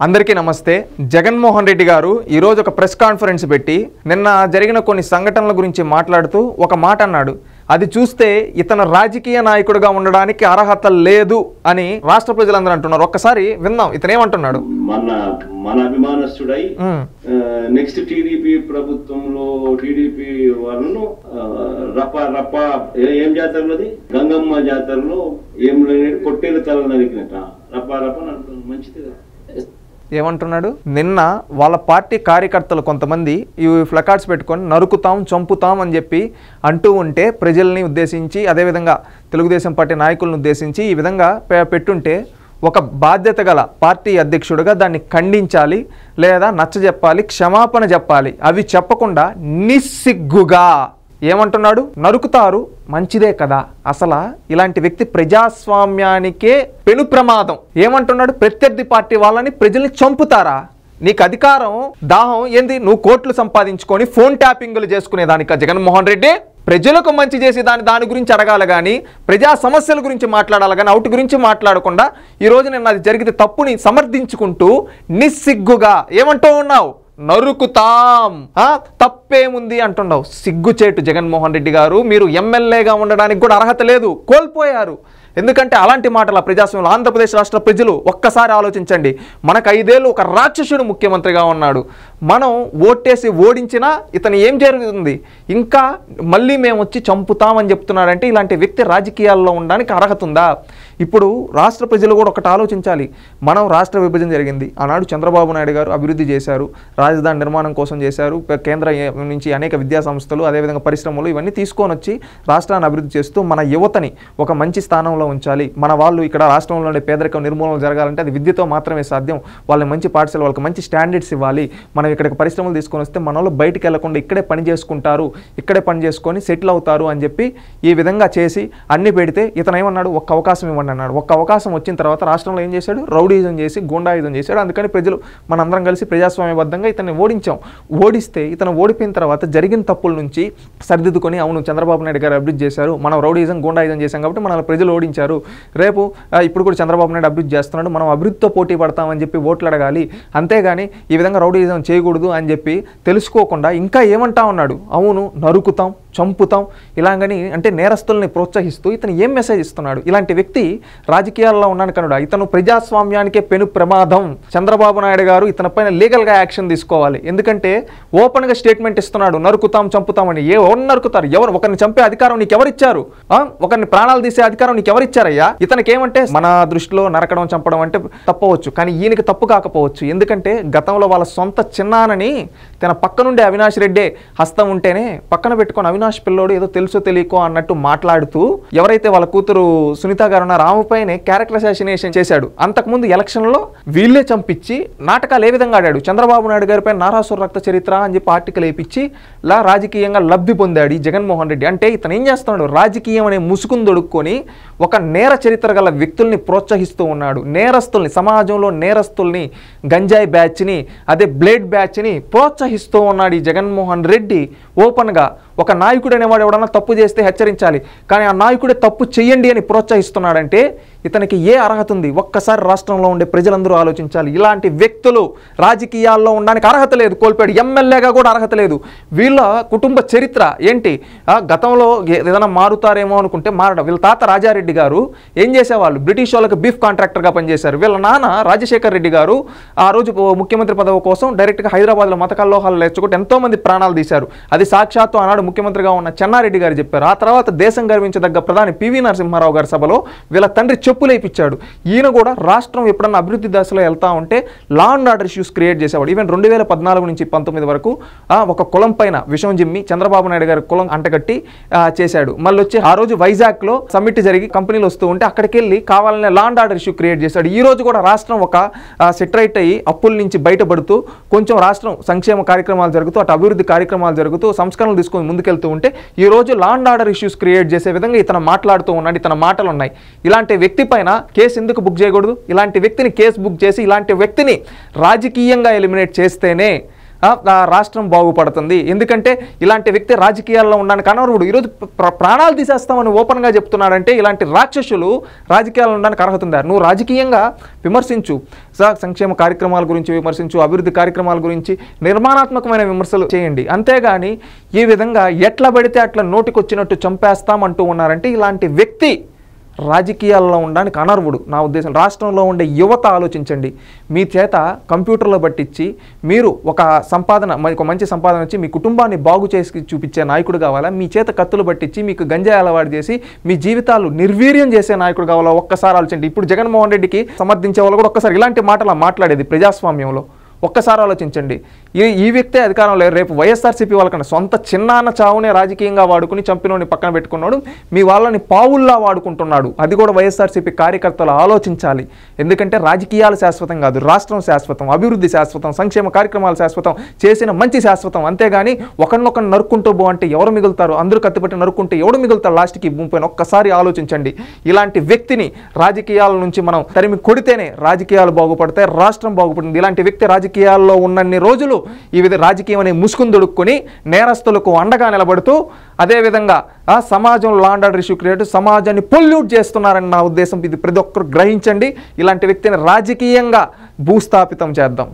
అందరికీ నమస్తే. జగన్మోహన్ రెడ్డి గారు ఈరోజు ఒక ప్రెస్ కాన్ఫరెన్స్ పెట్టి నిన్న జరిగిన కొన్ని సంఘటనల గురించి మాట్లాడుతూ ఒక మాట అన్నాడు. అది చూస్తే ఇతను రాజకీయ నాయకుడిగా ఉండడానికి అర్హత లేదు అని రాష్ట్ర ప్రజలందరూ అంటున్నారు. ఒక్కసారి విందాం ఇతను ఏమంటున్నాడు. మన అభిమానస్తుడై నెక్స్ట్ టీడీపీ ప్రభుత్వంలో టీడీపీ వాళ్ళను రప్ప ఏం జాతరలోది గంగమ్మ జాతరలో ఏం లేని పొట్టేలు తల నరికినట్ట రప్ప మంచిది. ఏమంటున్నాడు, నిన్న వాళ్ళ పార్టీ కార్యకర్తలు కొంతమంది ఈ ఫ్లకార్డ్స్ పెట్టుకొని నరుకుతాం చంపుతాం అని చెప్పి అంటూ ఉంటే ప్రజల్ని ఉద్దేశించి అదేవిధంగా తెలుగుదేశం పార్టీ నాయకులను ఉద్దేశించి ఈ విధంగా పెట్టుంటే ఒక బాధ్యత గల పార్టీ అధ్యక్షుడిగా దాన్ని ఖండించాలి, లేదా నచ్చజెప్పాలి, క్షమాపణ చెప్పాలి. అవి చెప్పకుండా నిస్సిగ్గుగా ఏమంటున్నాడు, నరుకుతారు మంచిదే కదా. అసలు ఇలాంటి వ్యక్తి ప్రజాస్వామ్యానికే పెను ప్రమాదం. ఏమంటున్నాడు, ప్రత్యర్థి పార్టీ వాళ్ళని ప్రజల్ని చంపుతారా? నీకు అధికారం దాహం ఏంది? నువ్వు కోట్లు సంపాదించుకొని ఫోన్ ట్యాపింగ్లు చేసుకునేదానిక జగన్మోహన్ రెడ్డి? ప్రజలకు మంచి చేసి దాని గురించి అడగాలి కానీ ప్రజా సమస్యల గురించి మాట్లాడాలి కానీ అవుట్ గురించి మాట్లాడకుండా ఈరోజు నిన్న అది జరిగితే తప్పుని సమర్థించుకుంటూ నిస్సిగ్గుగా ఏమంటూ ఉన్నావు, నరుకుతాం తప్పేముంది అంటున్నావు. సిగ్గుచేటు జగన్మోహన్ రెడ్డి గారు. మీరు ఎమ్మెల్యేగా ఉండడానికి కూడా అర్హత లేదు, కోల్పోయారు. ఎందుకంటే అలాంటి మాటల ప్రజాస్వామ్యంలో ఆంధ్రప్రదేశ్ రాష్ట్ర ప్రజలు ఒక్కసారి ఆలోచించండి. మనకు 5 ఏళ్ళు ఒక రాక్షసుడు ముఖ్యమంత్రిగా ఉన్నాడు. మనం ఓటేసి ఓడించినా ఇతను ఏం జరుగుతుంది, ఇంకా మళ్ళీ మేము వచ్చి చంపుతామని చెప్తున్నాడంటే ఇలాంటి వ్యక్తి రాజకీయాల్లో ఉండడానికి అర్హత ఉందా? ఇప్పుడు రాష్ట్ర ప్రజలు కూడా ఒకటి ఆలోచించాలి. మనం రాష్ట్ర విభజన జరిగింది, ఆనాడు చంద్రబాబు నాయుడు గారు అభివృద్ధి చేశారు, రాజధాని నిర్మాణం కోసం చేశారు, కేంద్ర నుంచి అనేక విద్యా సంస్థలు అదేవిధంగా పరిశ్రమలు ఇవన్నీ తీసుకొని వచ్చి రాష్ట్రాన్ని అభివృద్ధి చేస్తూ మన యువతని ఒక మంచి స్థానంలో ఉంచాలి. మన వాళ్ళు ఇక్కడ రాష్ట్రంలోని పేదరికం నిర్మూలన జరగాలంటే అది విద్యతో మాత్రమే సాధ్యం. వాళ్ళని మంచి పాఠశాల, వాళ్ళకి మంచి స్టాండర్డ్స్ ఇవ్వాలి. మనం ఇక్కడికి పరిశ్రమలు తీసుకొని వస్తే మన వాళ్ళు బయటికి వెళ్లకుండా ఇక్కడే పని చేసుకుంటారు, ఇక్కడే పని చేసుకొని సెటిల్ అవుతారు అని చెప్పి ఈ విధంగా చేసి అన్ని పెడితే ఇతను ఏమన్నాడు, ఒక్క అవకాశం ఇవ్వండి అన్నాడు. ఒక్క అవకాశం వచ్చిన తర్వాత రాష్ట్రంలో ఏం చేశాడు, రౌడీజం చేసి గుండాయుధం చేశాడు. అందుకని ప్రజలు మనందరం కలిసి ప్రజాస్వామ్యబద్ధంగా ఇతన్ని ఓడించాం. ఓడిస్తే ఇతను ఓడిపోయిన తర్వాత జరిగిన తప్పుల నుంచి సరిదిద్దుకొని అవును చంద్రబాబు నాయుడు గారు అభివృద్ధి చేశారు, మనం రౌడీజం గుండాయుధం చేశాం కాబట్టి మన ప్రజలు ఓడించారు. రేపు ఇప్పుడు కూడా చంద్రబాబు నాయుడు అభివృద్ధి చేస్తున్నాడు, మనం అభివృద్ధితో పోటీ పడతామని చెప్పి ఓట్లు అడగాలి. అంతేగాని ఈ విధంగా రౌడీజం చేయకూడదు అని చెప్పి తెలుసుకోకుండా ఇంకా ఏమంటా ఉన్నాడు, అవును నరుకుతాం చంపుతాం ఇలాగని అంటే నేరస్తుల్ని ప్రోత్సహిస్తూ ఇతను ఏం మెసేజ్ ఇస్తున్నాడు? ఇలాంటి వ్యక్తి రాజకీయాల్లో ఉన్నాను కనుక ఇతను ప్రజాస్వామ్యానికే పెను ప్రమాదం. చంద్రబాబు నాయుడు గారు ఇతని పైన లీగల్గా యాక్షన్ తీసుకోవాలి. ఎందుకంటే ఓపెన్గా స్టేట్మెంట్ ఇస్తున్నాడు, నరుకుతాం చంపుతామని. ఎవరు నరుకుతారు? ఎవరు? ఒకరిని చంపే అధికారం నీకు ఎవరిచ్చారు? ఒకరిని ప్రాణాలు తీసే అధికారం నీకు ఎవరిచ్చారయ్యా? ఇతనికి ఏమంటే మన దృష్టిలో నరకడం చంపడం అంటే తప్పవచ్చు, కానీ ఈయనకి తప్పు కాకపోవచ్చు. ఎందుకంటే గతంలో వాళ్ళ సొంత చిన్నానని తన పక్క నుండి అవినాష్ రెడ్డి హస్తం ఉంటేనే పక్కన పెట్టుకొని అవినాష్ పిల్లోడు ఏదో తెలుసో తెలియకో అన్నట్టు మాట్లాడుతూ ఎవరైతే వాళ్ళ కూతురు సునీత గారు ఉన్నారో ఆమె పైనే క్యారెక్టర్ అసాసినేషన్ చేశాడు. అంతకుముందు ఎలక్షన్లో వీళ్ళే చంపించి నాటకాలు ఏ విధంగా ఆడాడు. చంద్రబాబు నాయుడు గారిపై నారాసుర రక్త చరిత్ర అని చెప్పి ఆర్టికల్ వేయించి రాజకీయంగా లబ్ధి పొందాడు ఈ జగన్మోహన్ రెడ్డి. అంటే ఇతను ఏం చేస్తున్నాడు, రాజకీయం అనే ముసుగును దొడుక్కొని ఒక నేర చరిత్ర గల వ్యక్తుల్ని ప్రోత్సహిస్తూ ఉన్నాడు. నేరస్తుల్ని, సమాజంలో నేరస్తుల్ని, గంజాయి బ్యాచ్ని, అదే బ్లేడ్ బ్యాచ్ని ప్రోత్సహిస్తూ ఉన్నాడు ఈ జగన్మోహన్ రెడ్డి. ఓపెన్గా ఒక నాయకుడు అనేవాడు ఎవడన్నా తప్పు చేస్తే హెచ్చరించాలి, కానీ ఆ నాయకుడే తప్పు చెయ్యండి అని ప్రోత్సహిస్తున్నాడంటే ఇతనికి ఏ అర్హత ఉంది? ఒక్కసారి రాష్ట్రంలో ఉండే ప్రజలందరూ ఆలోచించాలి. ఇలాంటి వ్యక్తులు రాజకీయాల్లో ఉండడానికి అర్హత లేదు, కోల్పోయాడు. ఎమ్మెల్యేగా కూడా అర్హత లేదు. వీళ్ళ కుటుంబ చరిత్ర ఏంటి? గతంలో ఏదైనా మారుతారేమో అనుకుంటే మారడం. వీళ్ళ తాత రాజారెడ్డి గారు ఏం చేసేవాళ్ళు, బ్రిటిష్ వాళ్ళకి బీఫ్ కాంట్రాక్టర్గా పనిచేశారు. వీళ్ళ నాన్న రాజశేఖర్ రెడ్డి గారు ఆ రోజు ముఖ్యమంత్రి పదవి కోసం డైరెక్ట్గా హైదరాబాద్లో మత కల్లోహాలు లేచుకుంటే ఎంతోమంది ప్రాణాలు తీశారు. అది సాక్షాత్తు ఆనాడు ముఖ్యమంత్రిగా ఉన్న చెన్నారెడ్డి గారు చెప్పారు. ఆ తర్వాత దేశం గర్వించదగ్గ ప్రధాని పివి నరసింహారావు గారి సభలో వీళ్ళ తండ్రి చెప్పులేపిచ్చాడు. ఈయన కూడా రాష్ట్రం ఎప్పుడన్నా అభివృద్ధి దశలో వెళ్తా ఉంటే law and order issues create చేసేవాడు. ఈవెన్ 2014 నుంచి 19 వరకు ఒక కులం పైన విషం జిమ్మి చంద్రబాబు నాయుడు గారి కులం అంటగట్టి చేశాడు. మళ్ళీ వచ్చి ఆ రోజు వైజాగ్లో సమ్మిట్ జరిగి కంపెనీలు వస్తూ ఉంటే అక్కడికి వెళ్ళి కావాలనే law and order issue create చేశాడు. ఈ రోజు కూడా రాష్ట్రం ఒక సెటరైట్ అయ్యి అప్పుల నుంచి బయటపడుతూ కొంచెం రాష్ట్రం సంక్షేమ కార్యక్రమాలు జరుగుతూ అటు అభివృద్ధి కార్యక్రమాలు జరుగుతూ సంస్కరణలు తీసుకొని ముందుకెళ్తూ ఉంటే ఈ రోజు law and order issues create చేసే విధంగా ఇతను మాట్లాడుతూ ఉన్నాడు. ఇతని మాటలు ఉన్నాయి. ఇలాంటి వ్యక్తి పైన కేసు ఎందుకు బుక్ చేయకూడదు? ఇలాంటి వ్యక్తిని కేసు బుక్ చేసి ఇలాంటి వ్యక్తిని రాజకీయంగా ఎలిమినేట్ చేస్తేనే రాష్ట్రం బాగుపడుతుంది. ఎందుకంటే ఇలాంటి వ్యక్తి రాజకీయాల్లో ఉండడానికి అనర్హుడు. ఈరోజు ప్రాణాలు తీసేస్తామని ఓపెన్గా చెప్తున్నాడంటే ఇలాంటి రాక్షసులు రాజకీయాల్లో ఉండడానికి అర్హత ఉందా? నువ్వు రాజకీయంగా విమర్శించు, సంక్షేమ కార్యక్రమాల గురించి విమర్శించు, అభివృద్ధి కార్యక్రమాల గురించి నిర్మాణాత్మకమైన విమర్శలు చేయండి. అంతేగాని ఈ విధంగా ఎట్లా పడితే అట్లా నోటికొచ్చినట్టు చంపేస్తామంటూ ఉన్నారంటే ఇలాంటి వ్యక్తి రాజకీయాల్లో ఉండడానికి అనర్హుడు నా ఉద్దేశం. రాష్ట్రంలో ఉండే యువత ఆలోచించండి. మీ చేత కంప్యూటర్లో పట్టించి మీరు ఒక మంచి సంపాదన వచ్చి మీ కుటుంబాన్ని బాగు చేసి చూపించే నాయకుడు కావాలా? మీ చేత కత్తులు పట్టించి మీకు గంజాయి అలవాటు చేసి మీ జీవితాలు నిర్వీర్యం చేసే నాయకుడు కావాలా? ఒక్కసారి ఆలోచించండి. ఇప్పుడు జగన్మోహన్ రెడ్డికి సమర్థించే వాళ్ళు కూడా ఒక్కసారి ఇలాంటి మాటలు మాట్లాడేది ప్రజాస్వామ్యంలో ఒక్కసారి ఆలోచించండి. ఈ వ్యక్తే అధికారంలో రేపు వైఎస్ఆర్సీపీ వాళ్ళకన్నా సొంత చిన్నాన్న చావునే రాజకీయంగా వాడుకుని చంపినోని పక్కన పెట్టుకున్నాడు. మీ వాళ్ళని పావుల్లా వాడుకుంటున్నాడు. అది కూడా వైఎస్ఆర్సీపీ కార్యకర్తలు ఆలోచించాలి. ఎందుకంటే రాజకీయాలు శాశ్వతం కాదు, రాష్ట్రం శాశ్వతం, అభివృద్ధి శాశ్వతం, సంక్షేమ కార్యక్రమాలు శాశ్వతం, చేసిన మంచి శాశ్వతం. అంతేగాని ఒకరినొకరు నరుక్కుంటూ పో అంటే ఎవరు మిగులుతారు? అందరూ కత్తిపట్టి నరుక్కుంటే ఎవడు మిగులుతారు లాస్ట్కి భూమి పైన? ఒక్కసారి ఆలోచించండి. ఇలాంటి వ్యక్తిని రాజకీయాల నుంచి మనం తరిమి కొడితేనే రాజకీయాలు బాగుపడతాయి, రాష్ట్రం బాగుపడుతుంది. ఇలాంటి వ్యక్తి రాజకీయాల్లో ఉన్నన్ని రోజులు ఈ విధంగా రాజకీయం అనే ముసుగును దొడుక్కొని నేరస్తులకు అండగా నిలబడుతూ అదేవిధంగా సమాజంలో law and order issue create సమాజాన్ని పొల్యూట్ చేస్తున్నారని నా ఉద్దేశం. ఇది ప్రతి ఒక్కరు గ్రహించండి. ఇలాంటి వ్యక్తిని రాజకీయంగా భూస్థాపితం చేద్దాం.